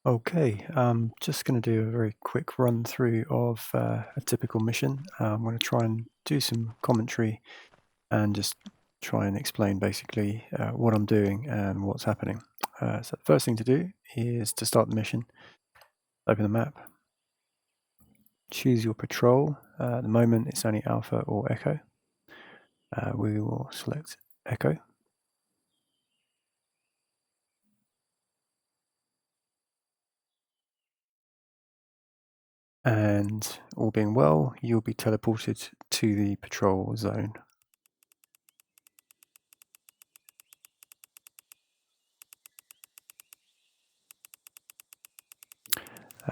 Okay, just going to do a very quick run through of a typical mission. I'm going to try and do some commentary and just try and explain basically what I'm doing and what's happening. So the first thing to do is to start the mission, open the map, choose your patrol. At the moment it's only Alpha or Echo. We will select Echo. And all being well, you'll be teleported to the patrol zone.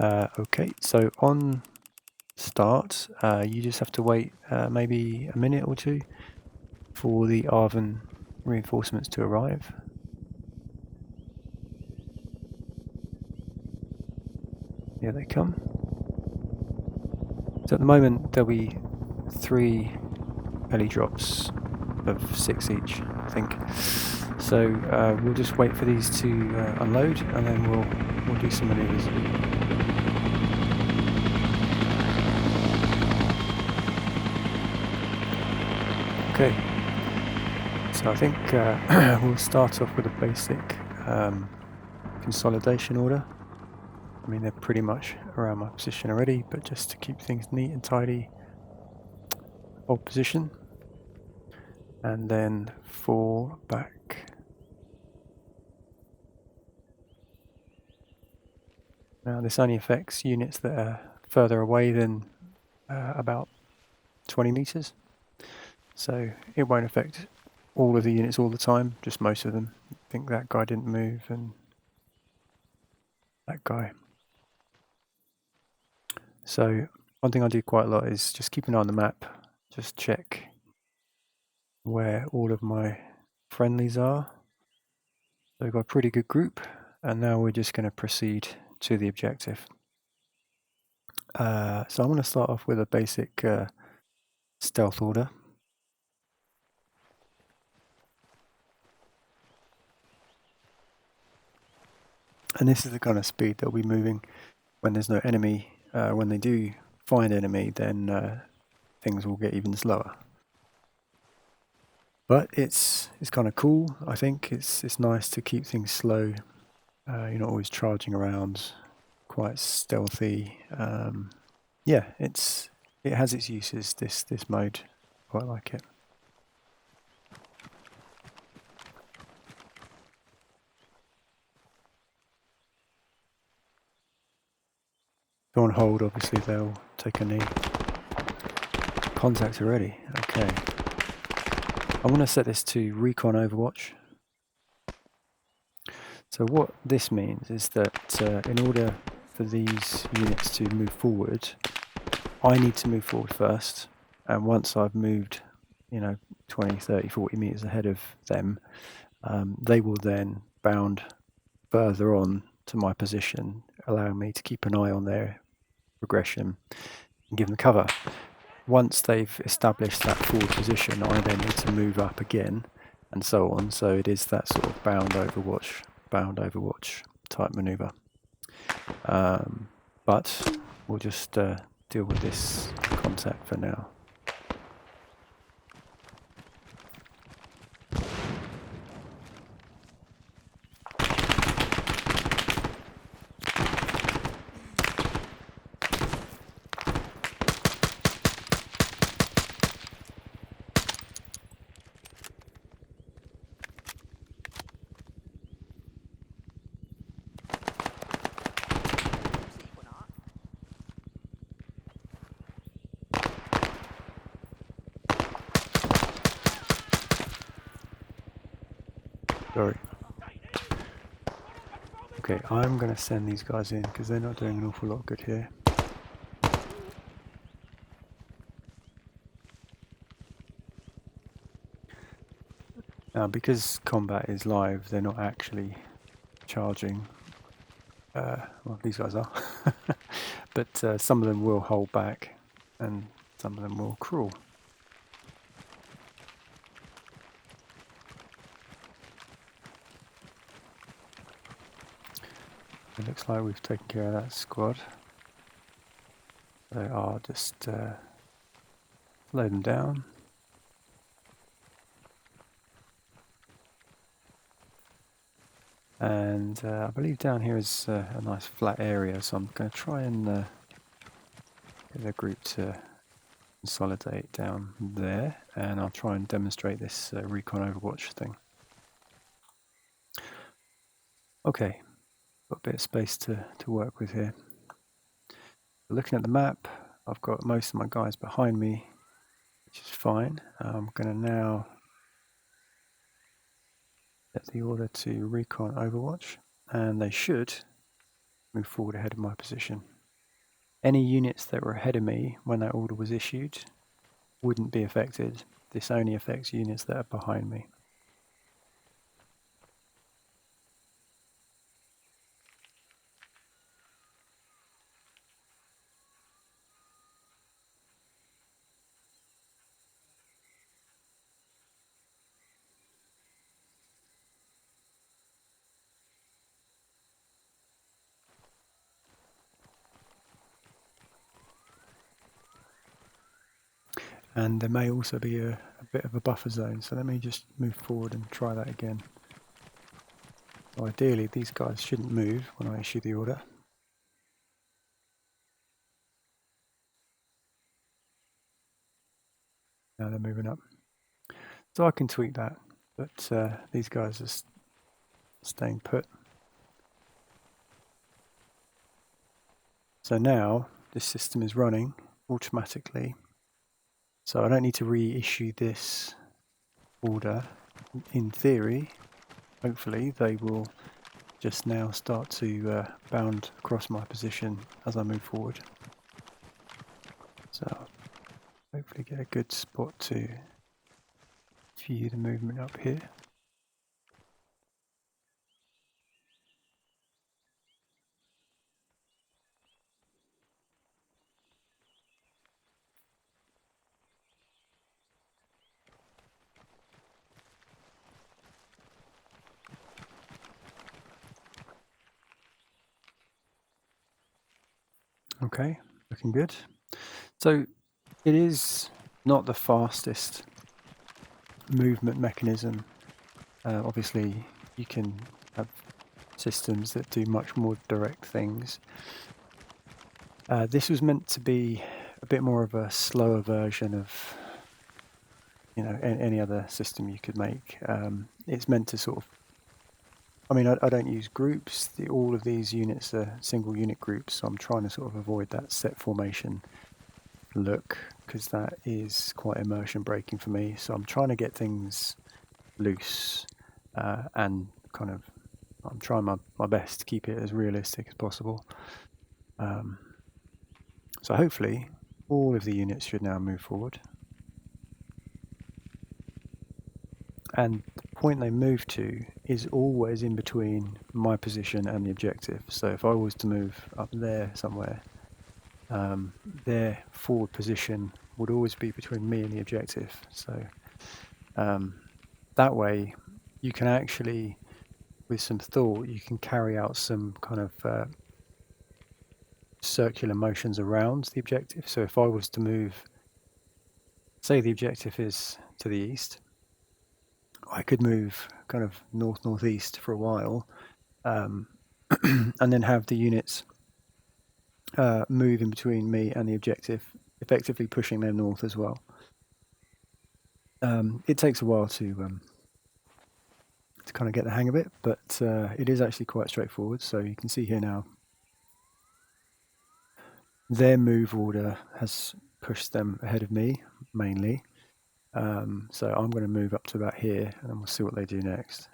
Okay, so on start, you just have to wait maybe a minute or two for the ARVN reinforcements to arrive. Here they come. So at the moment there'll be 3 heli drops of 6 each, I think. So we'll just wait for these to unload, and then we'll do some maneuvers. Okay, so I think we'll start off with a basic consolidation order. I mean, they're pretty much around my position already, but just to keep things neat and tidy, hold position, and then fall back. Now this only affects units that are further away than about 20 meters, so it won't affect all of the units all the time, just most of them. I think that guy didn't move, and that guy. So one thing I do quite a lot is just keep an eye on the map, just check where all of my friendlies are. So we've got a pretty good group, and now we're just going to proceed to the objective. So I'm going to start off with a basic stealth order. And this is the kind of speed that we'll be moving when there's no enemy. When they do find enemy, then things will get even slower. But it's kind of cool. I think it's nice to keep things slow. You're not always charging around, quite stealthy. Yeah, it has its uses. This mode, quite like it. Go on hold. Obviously, they'll take a knee. Contact already. Okay. I want to set this to Recon Overwatch. So what this means is that in order for these units to move forward, I need to move forward first, and once I've moved, 20, 30, 40 meters ahead of them, they will then bound further on to my position, allowing me to keep an eye on their progression and give them cover. Once they've established that forward position, I then need to move up again, and so on. So it is that sort of bound overwatch type maneuver. But we'll just deal with this contact for now. Sorry. Okay, I'm going to send these guys in because they're not doing an awful lot of good here. Now, because combat is live, they're not actually charging. Well, these guys are. But some of them will hold back, and some of them will crawl. It looks like we've taken care of that squad. So I'll just load them down. And I believe down here is a nice flat area, so I'm going to try and get the group to consolidate down there, and I'll try and demonstrate this recon overwatch thing. Okay, got a bit of space to work with here. Looking at the map, I've got most of my guys behind me, which is fine. I'm going to now get the order to recon overwatch, and they should move forward ahead of my position. Any units that were ahead of me when that order was issued wouldn't be affected. This only affects units that are behind me. And there may also be a bit of a buffer zone, so let me just move forward and try that again. So ideally, these guys shouldn't move when I issue the order. Now they're moving up. So I can tweak that, but these guys are staying put. So now this system is running automatically. So I don't need to reissue this order. In theory, hopefully they will just now start to bound across my position as I move forward. So hopefully get a good spot to view the movement up here. Okay, looking good. So it is not the fastest movement mechanism. Obviously, you can have systems that do much more direct things. This was meant to be a bit more of a slower version of, you know, any other system you could make. It's meant to sort of, I mean, I don't use groups. All of these units are single unit groups, so I'm trying to sort of avoid that set formation look, because that is quite immersion breaking for me. So I'm trying to get things loose and kind of, I'm trying my best to keep it as realistic as possible. So hopefully all of the units should now move forward. And the point they move to is always in between my position and the objective. So if I was to move up there somewhere, their forward position would always be between me and the objective. So that way you can actually, with some thought, you can carry out some kind of circular motions around the objective. So if I was to move, say the objective is to the east, I could move kind of north-northeast for a while, and then have the units move in between me and the objective, effectively pushing them north as well. It takes a while to kind of get the hang of it, but it is actually quite straightforward. So you can see here now, their move order has pushed them ahead of me mainly. So I'm going to move up to about here, and then we'll see what they do next.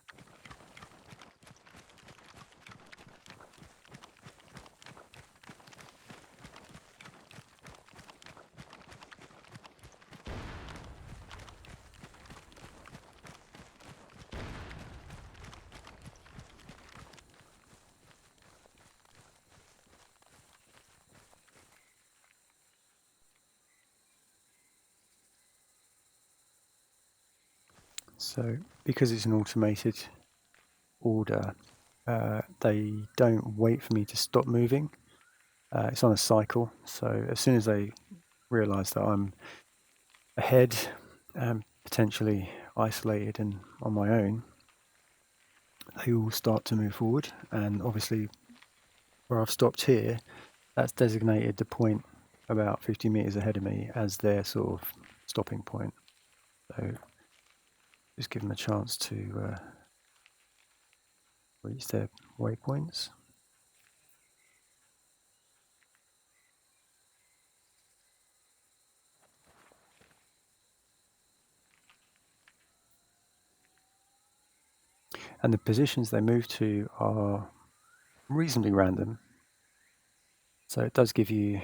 So because it's an automated order, they don't wait for me to stop moving. It's on a cycle, so as soon as they realise that I'm ahead, potentially isolated and on my own, they all start to move forward. And obviously, where I've stopped here, that's designated the point about 50 meters ahead of me as their sort of stopping point. So just give them a chance to reach their waypoints. And the positions they move to are reasonably random. So it does give you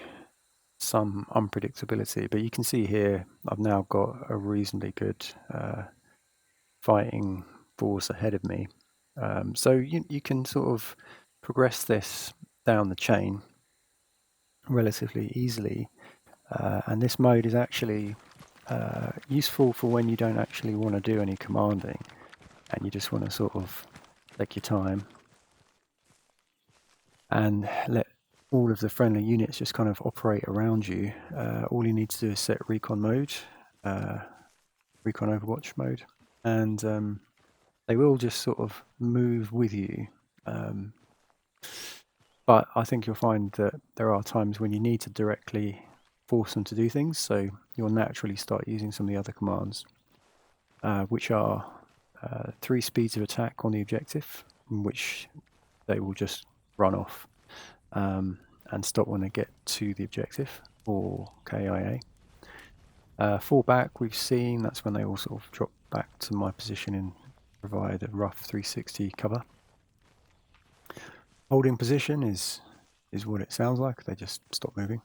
some unpredictability, but you can see here I've now got a reasonably good fighting force ahead of me. So you can sort of progress this down the chain relatively easily. And this mode is actually useful for when you don't actually want to do any commanding and you just want to sort of take your time and let all of the friendly units just kind of operate around you. All you need to do is set recon mode, recon overwatch mode, and they will just sort of move with you. But I think you'll find that there are times when you need to directly force them to do things, so you'll naturally start using some of the other commands, which are 3 speeds of attack on the objective, in which they will just run off and stop when they get to the objective, or KIA. Fall back, we've seen, that's when they all sort of drop back to my position and provide a rough 360 cover. Holding position is what it sounds like, they just stop moving.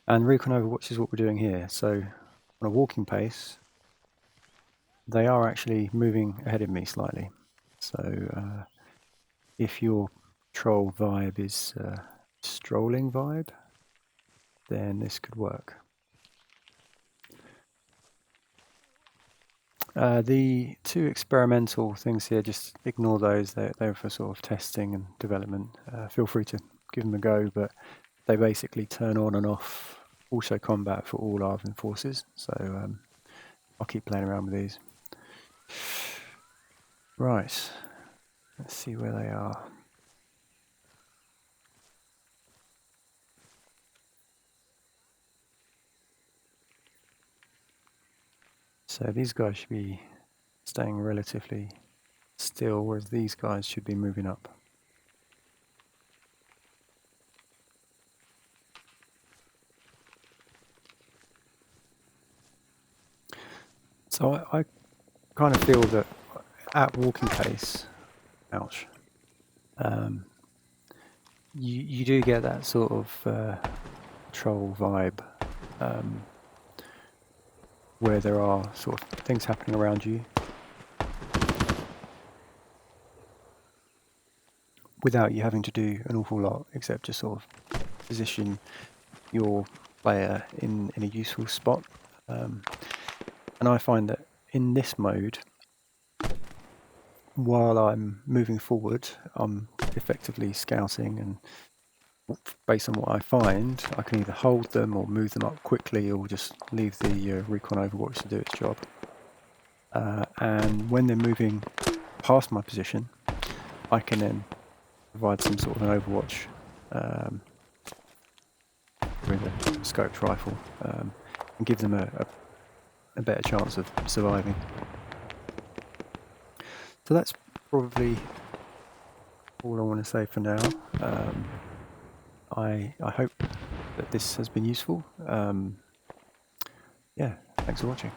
And recon overwatch is what we're doing here. So on a walking pace, they are actually moving ahead of me slightly. So if your troll vibe is strolling vibe, then this could work. The 2 experimental things here, just ignore those. They're for sort of testing and development. Feel free to give them a go, but they basically turn on and off auto combat for all ARVN forces. So I'll keep playing around with these. Right, let's see where they are. So these guys should be staying relatively still, whereas these guys should be moving up. So I kind of feel that at walking pace, ouch, you do get that sort of troll vibe, where there are sort of things happening around you without you having to do an awful lot except just sort of position your player in a useful spot. And I find that in this mode, while I'm moving forward, I'm effectively scouting, and based on what I find, I can either hold them or move them up quickly, or just leave the recon overwatch to do its job. And when they're moving past my position, I can then provide some sort of an overwatch with a scoped rifle and give them a better chance of surviving. So that's probably all I want to say for now. I hope that this has been useful. Yeah, thanks for watching.